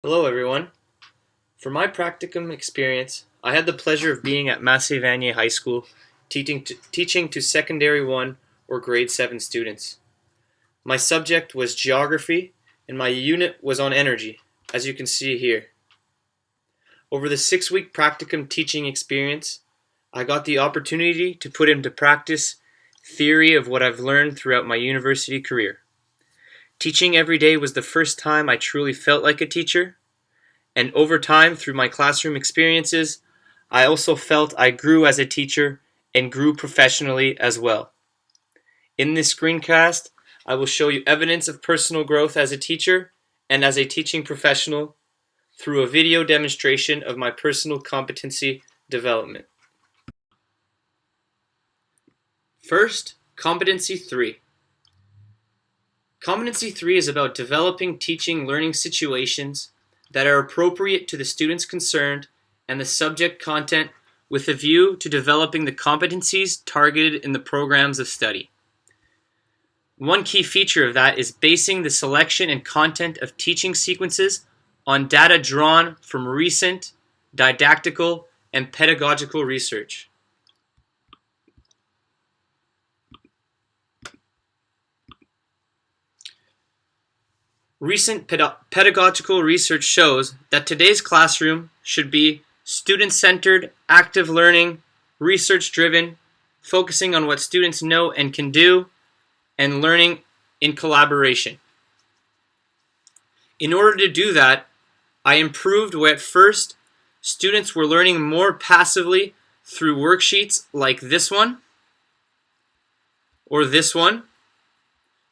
Hello everyone. For my practicum experience, I had the pleasure of being at Massey Vanier High School teaching to Secondary 1 or Grade 7 students. My subject was geography and my unit was on energy, as you can see here. Over the 6-week practicum teaching experience, I got the opportunity to put into practice theory of what I've learned throughout my university career. Teaching every day was the first time I truly felt like a teacher. And over time, through my classroom experiences, I also felt I grew as a teacher and grew professionally as well. In this screencast, I will show you evidence of personal growth as a teacher and as a teaching professional through a video demonstration of my personal competency development. First, Competency 3. Competency 3 is about developing teaching learning situations that are appropriate to the students concerned and the subject content with a view to developing the competencies targeted in the programs of study. One key feature of that is basing the selection and content of teaching sequences on data drawn from recent didactical and pedagogical research. Recent pedagogical research shows that today's classroom should be student-centered, active learning, research-driven, focusing on what students know and can do, and learning in collaboration. In order to do that, I improved where at first students were learning more passively through worksheets like this one or this one,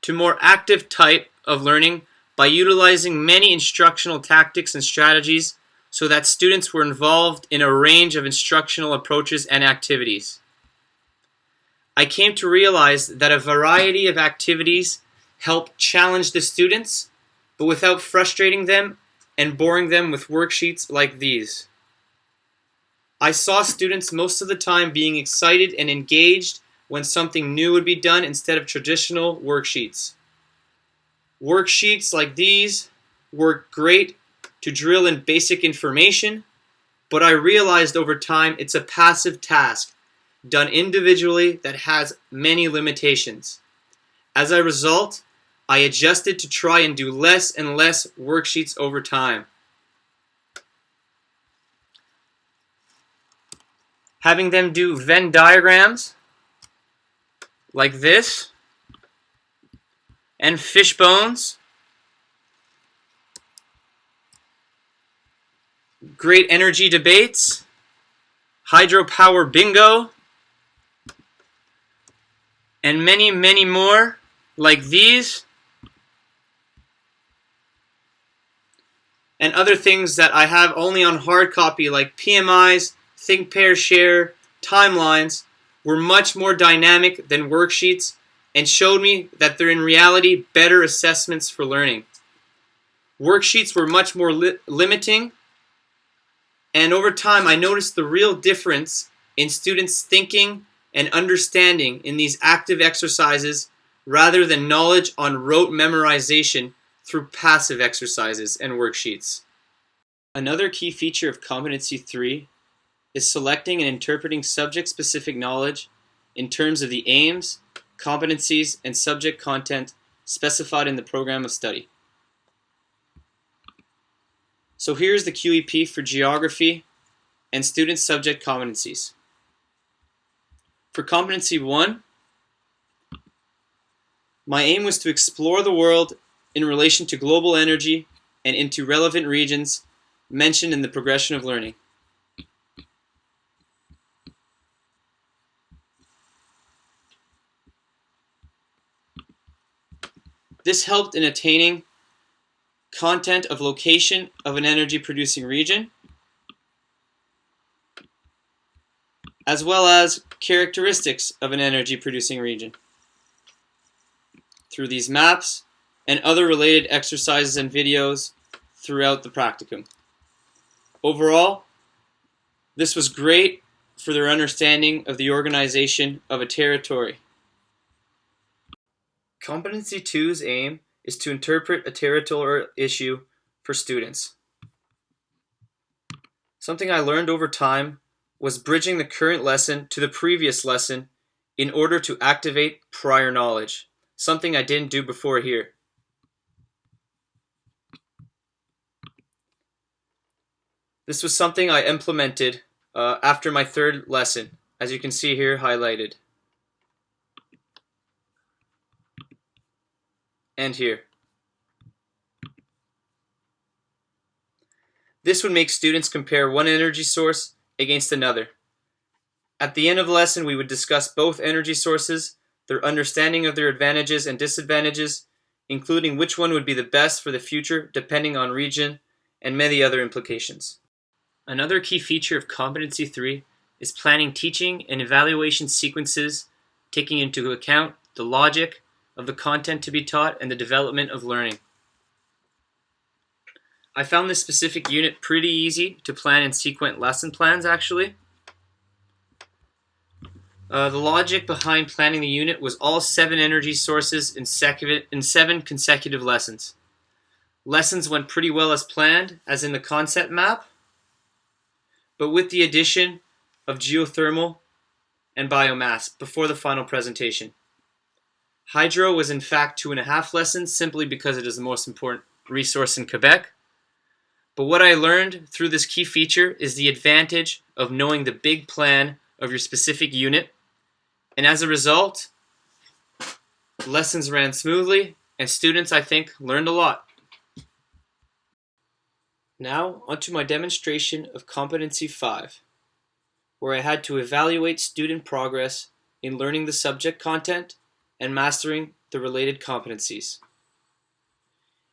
to more active type of learning by utilizing many instructional tactics and strategies so that students were involved in a range of instructional approaches and activities. I came to realize that a variety of activities help challenge the students, but without frustrating them and boring them with worksheets like these. I saw students most of the time being excited and engaged when something new would be done instead of traditional worksheets. Worksheets like these work great to drill in basic information, but I realized over time it's a passive task done individually that has many limitations. As a result, I adjusted to try and do less and less worksheets over time. Having them do Venn diagrams like this, and fish bones, great energy debates, hydropower bingo, and many, many more like these, and other things that I have only on hard copy like PMIs, think, pair, share, timelines, were much more dynamic than worksheets and showed me that they're in reality better assessments for learning. Worksheets were much more limiting, and over time I noticed the real difference in students' thinking and understanding in these active exercises rather than knowledge on rote memorization through passive exercises and worksheets. Another key feature of Competency 3 is selecting and interpreting subject-specific knowledge in terms of the aims, competencies, and subject content specified in the program of study. So here's the QEP for geography and student subject competencies. For Competency 1, my aim was to explore the world in relation to global energy and into relevant regions mentioned in the progression of learning. This helped in attaining content of location of an energy-producing region, as well as characteristics of an energy-producing region through these maps and other related exercises and videos throughout the practicum. Overall, this was great for their understanding of the organization of a territory. Competency 2's aim is to interpret a territorial issue for students. Something I learned over time was bridging the current lesson to the previous lesson in order to activate prior knowledge, something I didn't do before here. This was something I implemented after my third lesson, as you can see here highlighted. And here. This would make students compare one energy source against another. At the end of the lesson, we would discuss both energy sources, their understanding of their advantages and disadvantages, including which one would be the best for the future depending on region, and many other implications. Another key feature of Competency 3 is planning teaching and evaluation sequences, taking into account the logic of the content to be taught and the development of learning. I found this specific unit pretty easy to plan and sequence lesson plans actually. The logic behind planning the unit was all 7 energy sources in 7 consecutive lessons. Lessons went pretty well as planned, as in the concept map, but with the addition of geothermal and biomass before the final presentation. Hydro was in fact 2.5 lessons simply because it is the most important resource in Quebec. But what I learned through this key feature is the advantage of knowing the big plan of your specific unit, and as a result, lessons ran smoothly and students, I think, learned a lot. Now, onto my demonstration of Competency 5, where I had to evaluate student progress in learning the subject content and mastering the related competencies.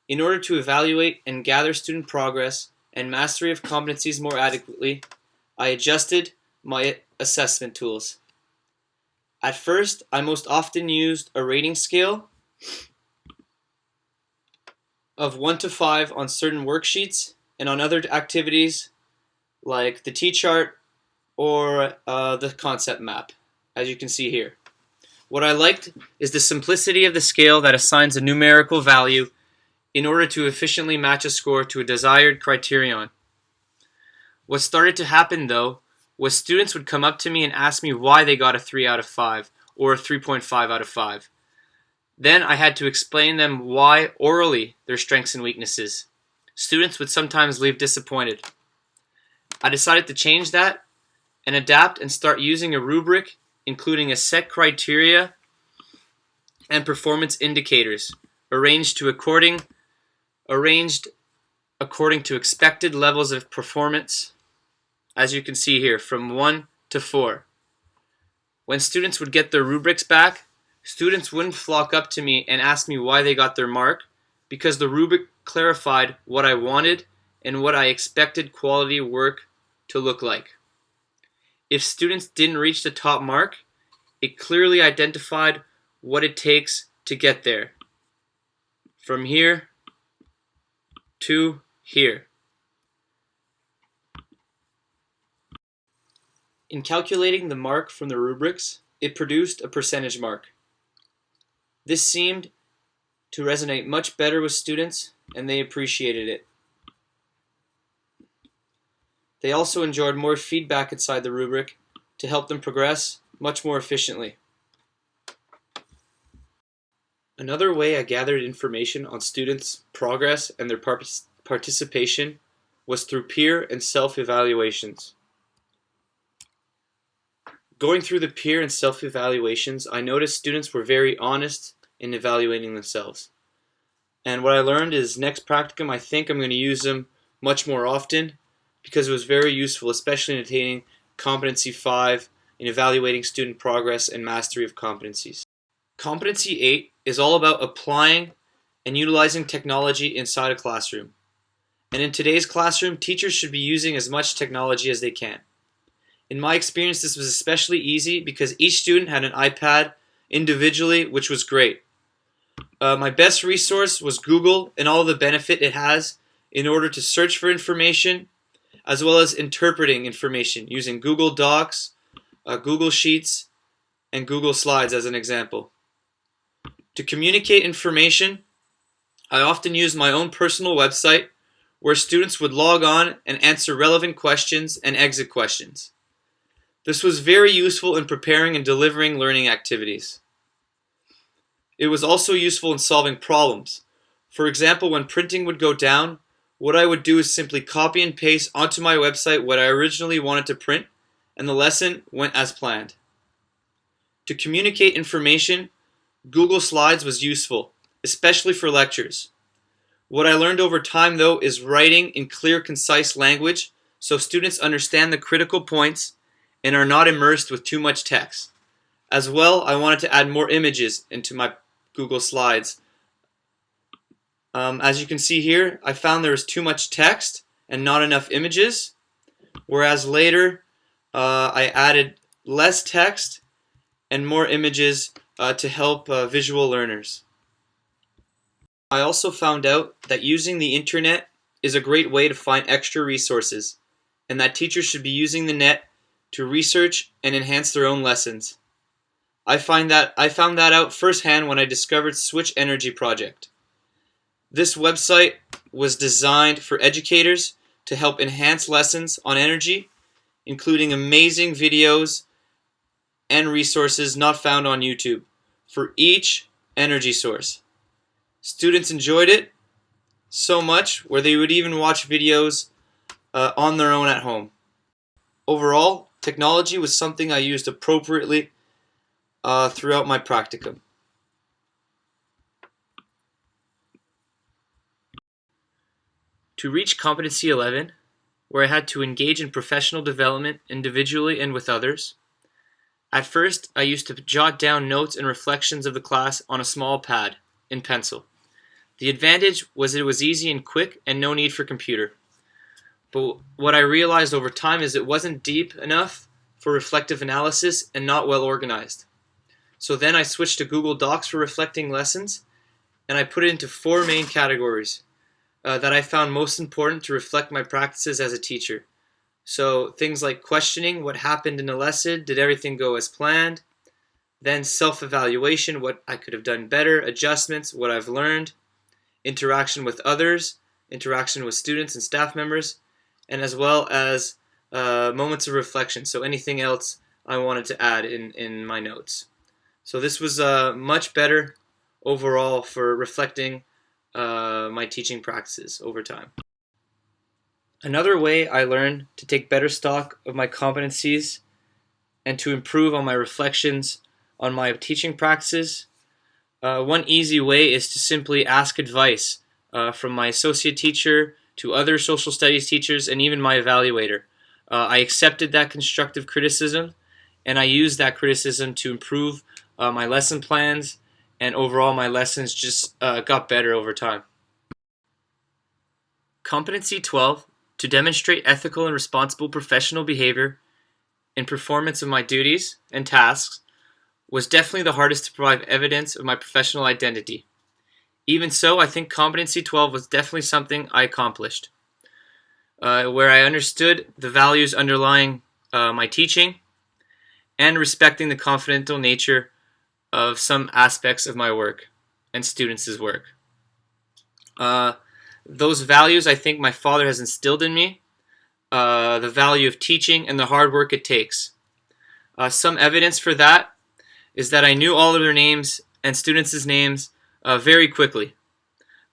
In order to evaluate and gather student progress and mastery of competencies more adequately, I adjusted my assessment tools. At first, I most often used a rating scale of 1 to 5 on certain worksheets and on other activities like the T-chart or the concept map, as you can see here. What I liked is the simplicity of the scale that assigns a numerical value in order to efficiently match a score to a desired criterion. What started to happen though was students would come up to me and ask me why they got a 3 out of 5 or a 3.5 out of 5. Then I had to explain them why orally their strengths and weaknesses. Students would sometimes leave disappointed. I decided to change that and adapt and start using a rubric including a set criteria and performance indicators arranged according to expected levels of performance, as you can see here, from 1 to 4. When students would get their rubrics back, students wouldn't flock up to me and ask me why they got their mark, because the rubric clarified what I wanted and what I expected quality work to look like. If students didn't reach the top mark, it clearly identified what it takes to get there. From here to here. In calculating the mark from the rubrics, it produced a percentage mark. This seemed to resonate much better with students, and they appreciated it. They also enjoyed more feedback inside the rubric to help them progress much more efficiently. Another way I gathered information on students' progress and their participation was through peer and self-evaluations. Going through the peer and self-evaluations, I noticed students were very honest in evaluating themselves. And what I learned is next practicum, I think I'm going to use them much more often because it was very useful, especially in attaining Competency 5 in evaluating student progress and mastery of competencies. Competency 8 is all about applying and utilizing technology inside a classroom. And in today's classroom, teachers should be using as much technology as they can. In my experience, this was especially easy because each student had an iPad individually, which was great. My best resource was Google and all the benefit it has in order to search for information, as well as interpreting information using Google Docs, Google Sheets, and Google Slides as an example. To communicate information, I often use my own personal website where students would log on and answer relevant questions and exit questions. This was very useful in preparing and delivering learning activities. It was also useful in solving problems. For example, when printing would go down, what I would do is simply copy and paste onto my website what I originally wanted to print, and the lesson went as planned. To communicate information, Google Slides was useful, especially for lectures. What I learned over time, though, is writing in clear, concise language so students understand the critical points and are not immersed with too much text. As well, I wanted to add more images into my Google Slides. As you can see here, I found there was too much text and not enough images, whereas later I added less text and more images to help visual learners. I also found out that using the internet is a great way to find extra resources, and that teachers should be using the net to research and enhance their own lessons. I found that out firsthand when I discovered Switch Energy Project. This website was designed for educators to help enhance lessons on energy, including amazing videos and resources not found on YouTube for each energy source. Students enjoyed it so much where they would even watch videos on their own at home. Overall, technology was something I used appropriately throughout my practicum. To reach Competency 11, where I had to engage in professional development individually and with others, at first I used to jot down notes and reflections of the class on a small pad in pencil. The advantage was it was easy and quick and no need for computer. But what I realized over time is it wasn't deep enough for reflective analysis and not well organized. So then I switched to Google Docs for reflecting lessons, and I put it into 4 main categories that I found most important to reflect my practices as a teacher. So things like questioning what happened in a lesson, did everything go as planned? Then self-evaluation, what I could have done better, adjustments, what I've learned, interaction with others, interaction with students and staff members, and as well as moments of reflection, so anything else I wanted to add in my notes. So this was much better overall for reflecting my teaching practices over time. Another way I learned to take better stock of my competencies and to improve on my reflections on my teaching practices, one easy way is to simply ask advice from my associate teacher to other social studies teachers and even my evaluator. I accepted that constructive criticism, and I used that criticism to improve my lesson plans, and overall my lessons just got better over time. Competency 12, to demonstrate ethical and responsible professional behavior in performance of my duties and tasks, was definitely the hardest to provide evidence of my professional identity. Even so, I think Competency 12 was definitely something I accomplished, where I understood the values underlying my teaching and respecting the confidential nature of some aspects of my work and students' work. Those values I think my father has instilled in me, the value of teaching and the hard work it takes. Some evidence for that is that I knew all of their names and students' names very quickly.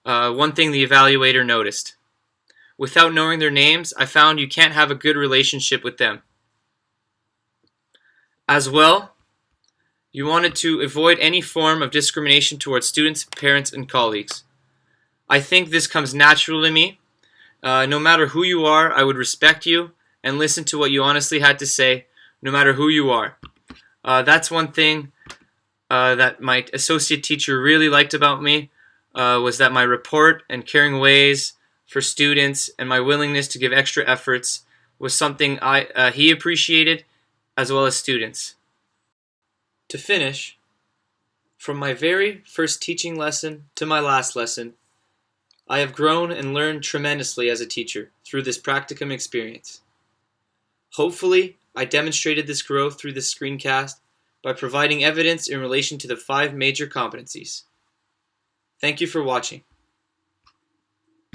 One thing the evaluator noticed. Without knowing their names, I found you can't have a good relationship with them. As well, you wanted to avoid any form of discrimination towards students, parents, and colleagues. I think this comes natural to me. No matter who you are, I would respect you and listen to what you honestly had to say, no matter who you are. That's one thing that my associate teacher really liked about me, was that my rapport and caring ways for students and my willingness to give extra efforts was something he appreciated, as well as students. To finish, from my very first teaching lesson to my last lesson, I have grown and learned tremendously as a teacher through this practicum experience. Hopefully, I demonstrated this growth through this screencast by providing evidence in relation to the 5 major competencies. Thank you for watching.